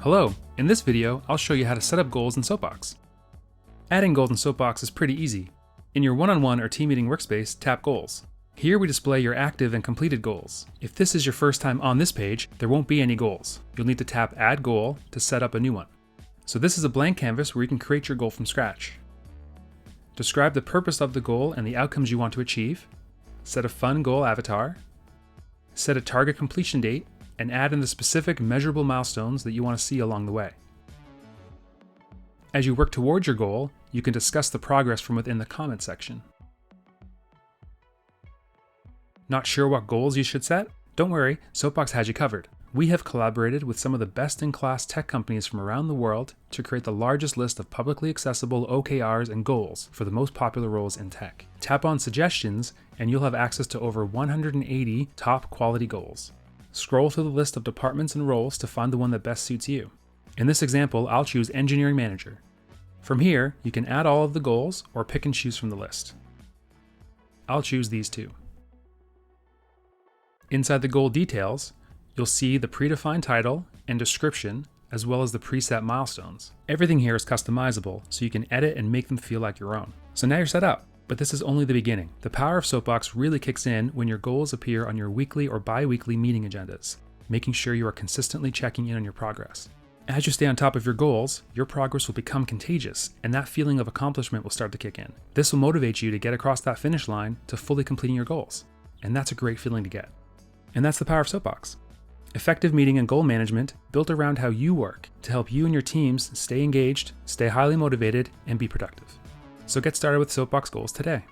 Hello, in this video, I'll show you how to set up goals in Soapbox. Adding goals in Soapbox is pretty easy. In your one-on-one or team meeting workspace, tap Goals. Here we display your active and completed goals. If this is your first time on this page, there won't be any goals. You'll need to tap Add Goal to set up a new one. So this is a blank canvas where you can create your goal from scratch. Describe the purpose of the goal and the outcomes you want to achieve. Set a fun goal avatar. Set a target completion date and add in the specific measurable milestones that you want to see along the way. As you work towards your goal, you can discuss the progress from within the comment section. Not sure what goals you should set? Don't worry, Soapbox has you covered. We have collaborated with some of the best-in-class tech companies from around the world to create the largest list of publicly accessible OKRs and goals for the most popular roles in tech. Tap on Suggestions and you'll have access to over 180 top quality goals. Scroll through the list of departments and roles to find the one that best suits you. In this example, I'll choose Engineering Manager. From here, you can add all of the goals or pick and choose from the list. I'll choose these two. Inside the goal details, you'll see the predefined title and description, as well as the preset milestones. Everything here is customizable, so you can edit and make them feel like your own. So now you're set up, but this is only the beginning. The power of Soapbox really kicks in when your goals appear on your weekly or bi-weekly meeting agendas, making sure you are consistently checking in on your progress. As you stay on top of your goals, your progress will become contagious, and that feeling of accomplishment will start to kick in. This will motivate you to get across that finish line to fully completing your goals, and that's a great feeling to get. And that's the power of Soapbox. Effective meeting and goal management built around how you work to help you and your teams stay engaged, stay highly motivated, and be productive. So get started with Soapbox goals today.